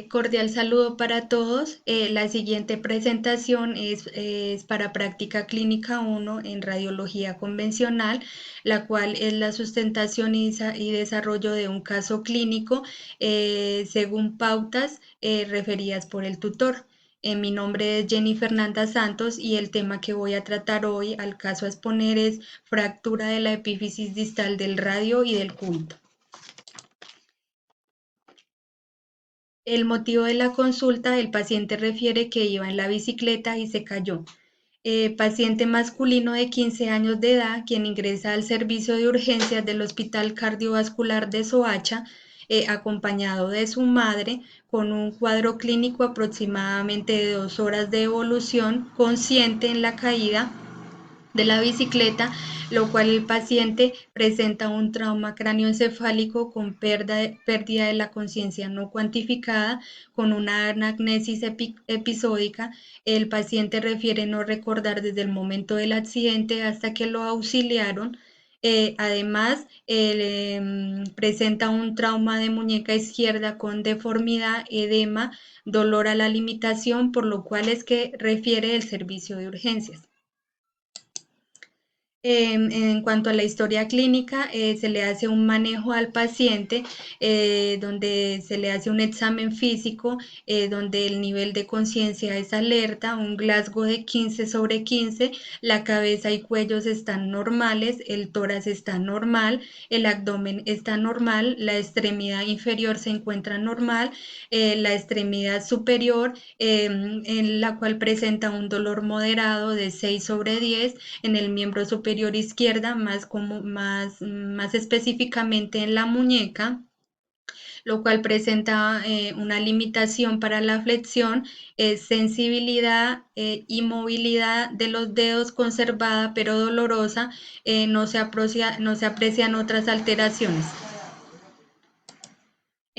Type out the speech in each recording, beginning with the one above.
Cordial saludo para todos. La siguiente presentación es para práctica clínica 1 en radiología convencional, la cual es la sustentación y desarrollo de un caso clínico según pautas referidas por el tutor. Mi nombre es Jenny Fernanda Santos y el tema que voy a tratar hoy al caso a exponer es fractura de la epífisis distal del radio y del cúbito. El motivo de la consulta, el paciente refiere que iba en la bicicleta y se cayó. Paciente masculino de 15 años de edad, quien ingresa al servicio de urgencias del Hospital Cardiovascular de Soacha, acompañado de su madre, con un cuadro clínico aproximadamente de 2 horas de evolución, consciente en la caída de la bicicleta, lo cual el paciente presenta un trauma cráneoencefálico con pérdida de la conciencia no cuantificada, con una anamnesis episódica. El paciente refiere no recordar desde el momento del accidente hasta que lo auxiliaron. Además, presenta un trauma de muñeca izquierda con deformidad, edema, dolor a la limitación, por lo cual es que refiere el servicio de urgencias. En cuanto a la historia clínica, se le hace un manejo al paciente donde se le hace un examen físico donde el nivel de conciencia es alerta, un Glasgow de 15/15, la cabeza y cuellos están normales, el tórax está normal, el abdomen está normal, la extremidad inferior se encuentra normal, la extremidad superior en la cual presenta un dolor moderado de 6/10 en el miembro superior izquierda, más específicamente en la muñeca, lo cual presenta una limitación para la flexión, sensibilidad y movilidad de los dedos conservada pero dolorosa, no se aprecian otras alteraciones.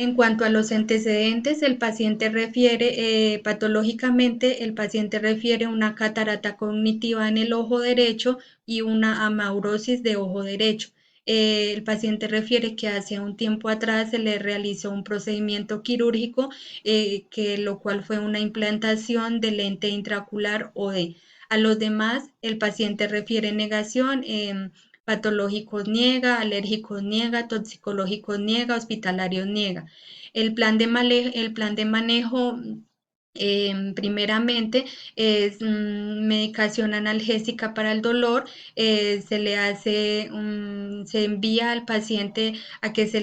En cuanto a los antecedentes, el paciente refiere, patológicamente, el paciente refiere una catarata cognitiva en el ojo derecho y una amaurosis de ojo derecho. El paciente refiere que hace un tiempo atrás se le realizó un procedimiento quirúrgico, lo cual fue una implantación de lente intraocular OD. A los demás, el paciente refiere negación. Patológicos niega, alérgicos niega, toxicológicos niega, hospitalarios niega. El plan de manejo primeramente es medicación analgésica para el dolor, se envía al paciente a que se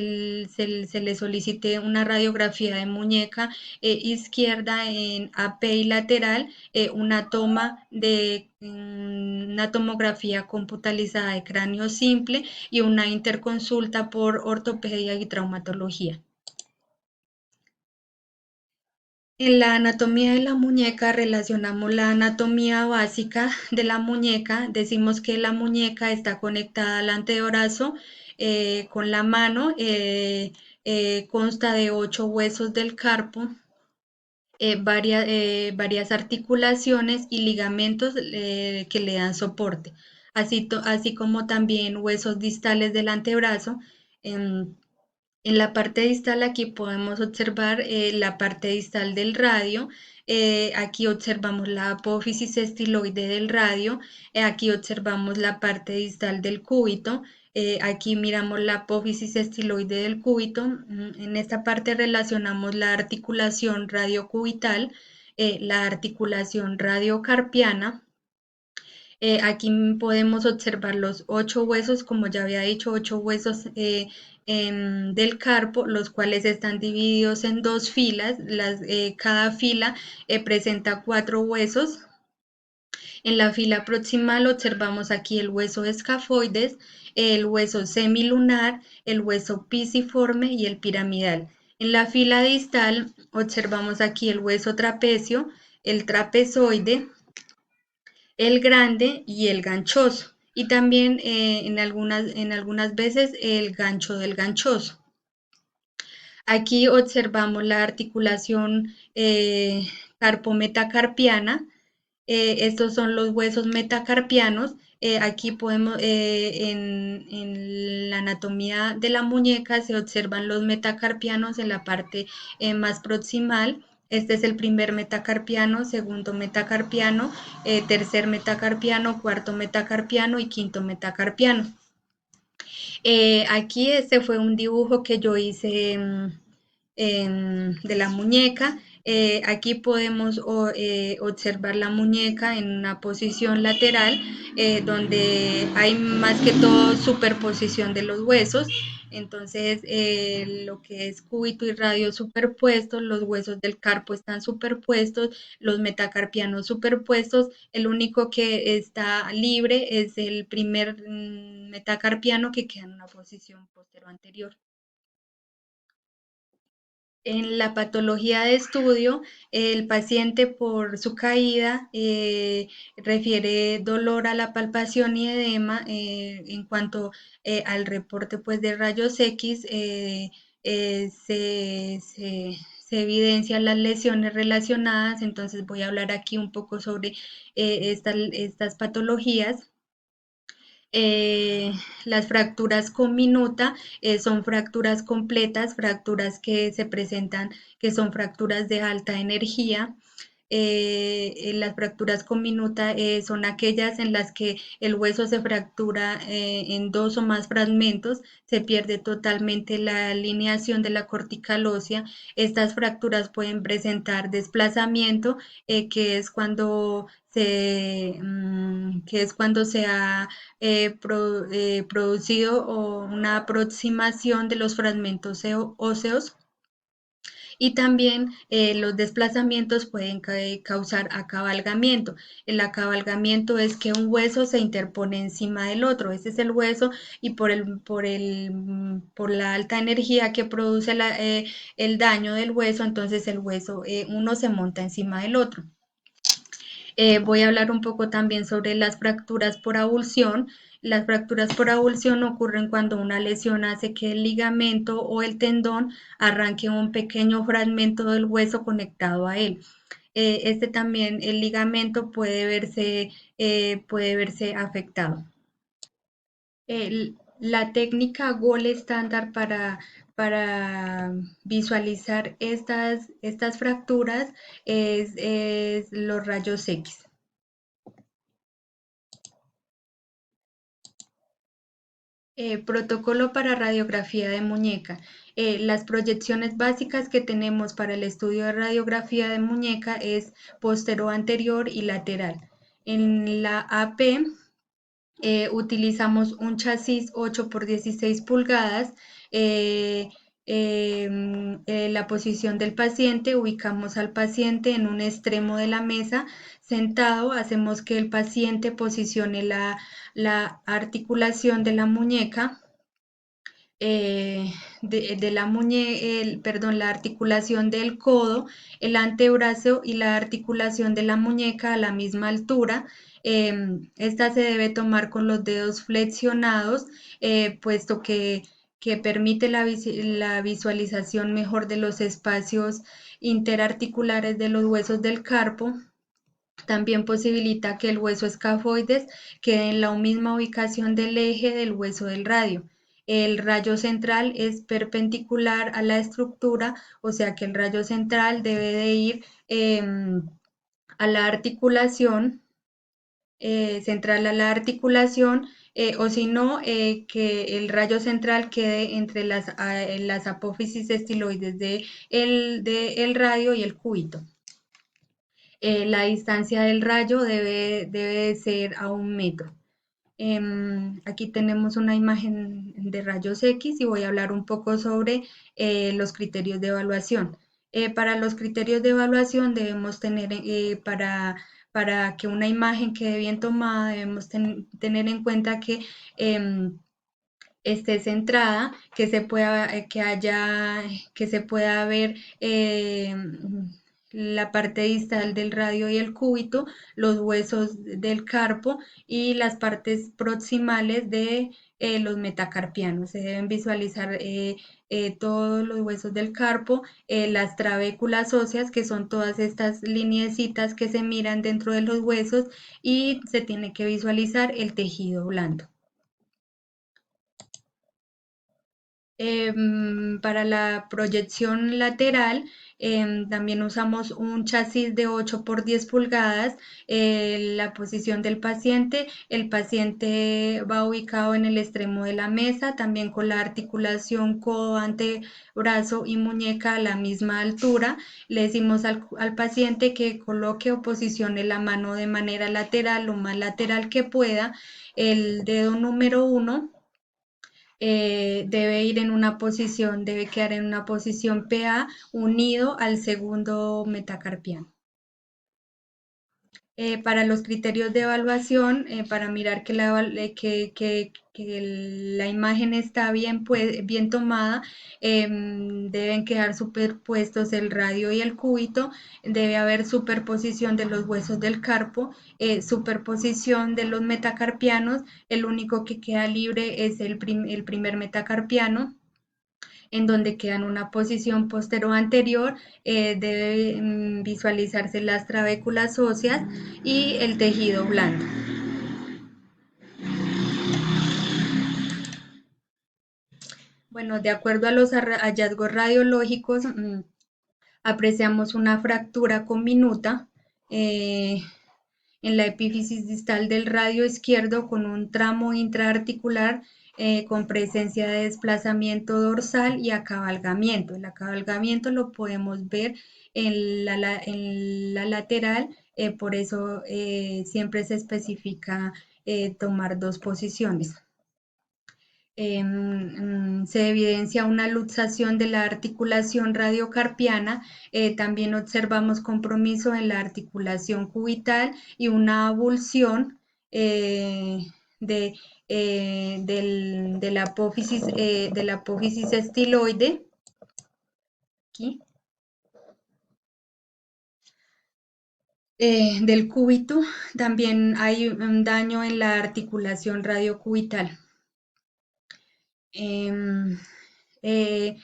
le solicite una radiografía de muñeca izquierda en AP y lateral, una tomografía computarizada de cráneo simple y una interconsulta por ortopedia y traumatología. En la anatomía de la muñeca relacionamos la anatomía básica de la muñeca, decimos que la muñeca está conectada al antebrazo con la mano, consta de 8 huesos del carpo, varias articulaciones y ligamentos que le dan soporte, así como también huesos distales del antebrazo. En la parte distal aquí podemos observar la parte distal del radio. Aquí observamos la apófisis estiloide del radio. Aquí observamos la parte distal del cúbito. Aquí miramos la apófisis estiloide del cúbito. En esta parte relacionamos la articulación radiocubital, la articulación radiocarpiana. Aquí podemos observar los 8 huesos, como ya había dicho, 8 huesos del carpo, los cuales están divididos en 2 filas. Cada fila presenta 4 huesos. En la fila proximal observamos aquí el hueso escafoides, el hueso semilunar, el hueso pisiforme y el piramidal. En la fila distal observamos aquí el hueso trapecio, el trapezoide, el grande y el ganchoso, y también en algunas veces el gancho del ganchoso. Aquí observamos la articulación carpometacarpiana. Estos son los huesos metacarpianos. aquí podemos, en la anatomía de la muñeca se observan los metacarpianos en la parte más proximal. Este es el primer metacarpiano, segundo metacarpiano, tercer metacarpiano, cuarto metacarpiano y quinto metacarpiano. Aquí este fue un dibujo que yo hice de la muñeca. Aquí podemos observar la muñeca en una posición lateral donde hay más que todo superposición de los huesos. Entonces, lo que es cúbito y radio superpuestos, los huesos del carpo están superpuestos, los metacarpianos superpuestos. El único que está libre es el primer metacarpiano que queda en una posición posterior anterior. En la patología de estudio, el paciente por su caída refiere dolor a la palpación y edema. En cuanto al reporte pues, de rayos X, se evidencian las lesiones relacionadas. Entonces voy a hablar aquí un poco sobre estas patologías. Eh, las fracturas con minuta son fracturas completas, fracturas que se presentan, que son fracturas de alta energía. Las fracturas con minuta son aquellas en las que el hueso se fractura en dos o más fragmentos, se pierde totalmente la alineación de la cortical ósea. Estas fracturas pueden presentar desplazamiento, que es cuando se ha producido una aproximación de los fragmentos óseos, y también los desplazamientos pueden causar acabalgamiento. El acabalgamiento es que un hueso se interpone encima del otro. Ese es el hueso y por la alta energía que produce el daño del hueso, entonces el hueso, uno se monta encima del otro. Voy a hablar un poco también sobre las fracturas por avulsión. Las fracturas por avulsión ocurren cuando una lesión hace que el ligamento o el tendón arranque un pequeño fragmento del hueso conectado a él. Este también, el ligamento puede verse afectado. La técnica GOL estándar para visualizar estas fracturas es los rayos X. Protocolo para radiografía de muñeca. Las proyecciones básicas que tenemos para el estudio de radiografía de muñeca es postero anterior y lateral. En la AP utilizamos un chasis 8 por 16 pulgadas. La posición del paciente, ubicamos al paciente en un extremo de la mesa sentado, hacemos que el paciente posicione la articulación de la muñeca, la articulación del codo, el antebrazo y la articulación de la muñeca a la misma altura. Esta se debe tomar con los dedos flexionados, puesto que permite la visualización mejor de los espacios interarticulares de los huesos del carpo. También posibilita que el hueso escafoides quede en la misma ubicación del eje del hueso del radio. El rayo central es perpendicular a la estructura, o sea que el rayo central debe de ir a la articulación, central a la articulación, o si no, que el rayo central quede entre las apófisis estiloides del radio y el cúbito. La distancia del rayo debe ser a 1 metro. Aquí tenemos una imagen de rayos X y voy a hablar un poco sobre los criterios de evaluación. Para los criterios de evaluación debemos tener, para que una imagen quede bien tomada, debemos tener en cuenta que esté centrada, que se pueda ver la parte distal del radio y el cúbito, los huesos del carpo y las partes proximales de los metacarpianos. Se deben visualizar todos los huesos del carpo, las trabéculas óseas, que son todas estas lineecitas que se miran dentro de los huesos, y se tiene que visualizar el tejido blando. Para la proyección lateral también usamos un chasis de 8 por 10 pulgadas. La posición del paciente, el paciente va ubicado en el extremo de la mesa, también con la articulación codo, antebrazo y muñeca a la misma altura. Le decimos al paciente que coloque o posicione la mano de manera lateral, lo más lateral que pueda. El dedo número 1 debe ir en una posición, debe quedar en una posición PA unido al segundo metacarpiano. Para los criterios de evaluación, para mirar que la imagen está bien, bien tomada, deben quedar superpuestos el radio y el cúbito, debe haber superposición de los huesos del carpo, superposición de los metacarpianos, el único que queda libre es el primer metacarpiano, en donde queda en una posición postero-anterior, debe visualizarse las trabéculas óseas y el tejido blando. Bueno, de acuerdo a los hallazgos radiológicos, apreciamos una fractura conminuta en la epífisis distal del radio izquierdo con un tramo intraarticular con presencia de desplazamiento dorsal y acabalgamiento. El acabalgamiento lo podemos ver en la lateral, por eso siempre se especifica tomar dos posiciones. Se evidencia una luxación de la articulación radiocarpiana, también observamos compromiso en la articulación cubital y una avulsión de, de la apófisis estiloide, aquí, del cúbito. También hay un daño en la articulación radiocubital. Eh, eh,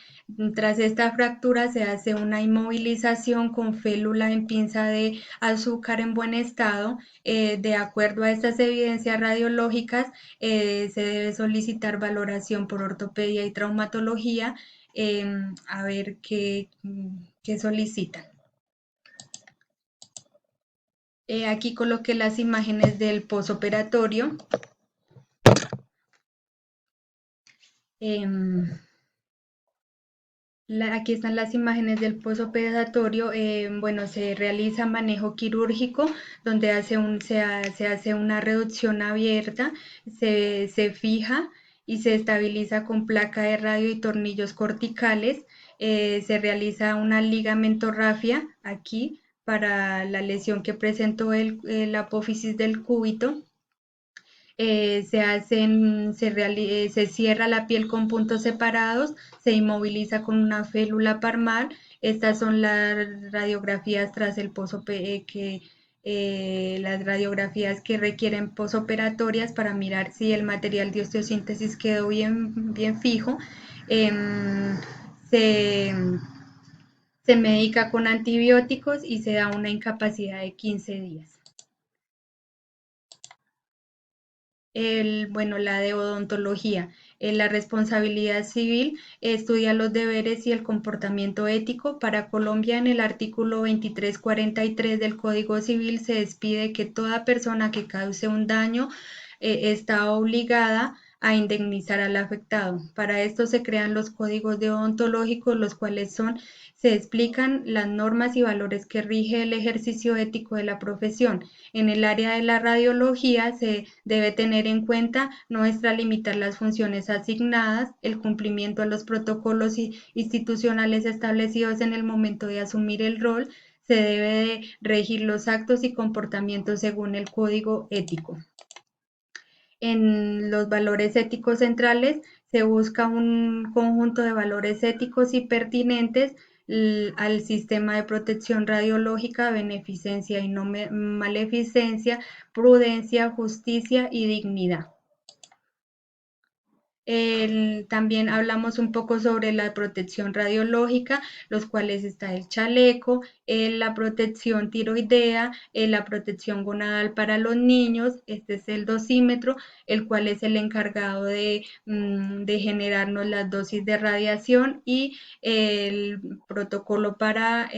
Tras esta fractura se hace una inmovilización con félula en pinza de azúcar en buen estado. De acuerdo a estas evidencias radiológicas, se debe solicitar valoración por ortopedia y traumatología, a ver qué solicitan. Aquí coloqué las imágenes del posoperatorio. Aquí están las imágenes del posoperatorio. Bueno, se realiza manejo quirúrgico donde se hace una reducción abierta, se fija y se estabiliza con placa de radio y tornillos corticales. Se realiza una ligamentorrafia aquí para la lesión que presentó la apófisis del cúbito. Se cierra la piel con puntos separados, se inmoviliza con una félula parmal. Estas son las radiografías tras el las radiografías que requieren posoperatorias para mirar si el material de osteosíntesis quedó bien fijo. Se, se medica con antibióticos y se da una incapacidad de 15 días. Bueno, la de odontología. La responsabilidad civil estudia los deberes y el comportamiento ético. Para Colombia, en el artículo 2343 del Código Civil se despide que toda persona que cause un daño está obligada a indemnizar al afectado. Para esto se crean los códigos deontológicos, los cuales se explican las normas y valores que rige el ejercicio ético de la profesión. En el área de la radiología se debe tener en cuenta no extralimitar las funciones asignadas, el cumplimiento de los protocolos institucionales establecidos en el momento de asumir el rol, se debe de regir los actos y comportamientos según el código ético. En los valores éticos centrales se busca un conjunto de valores éticos y pertinentes al sistema de protección radiológica, beneficencia y no maleficencia, prudencia, justicia y dignidad. También hablamos un poco sobre la protección radiológica, los cuales está el chaleco, la protección tiroidea, la protección gonadal para los niños. Este es el dosímetro, el cual es el encargado de generarnos las dosis de radiación, y el protocolo para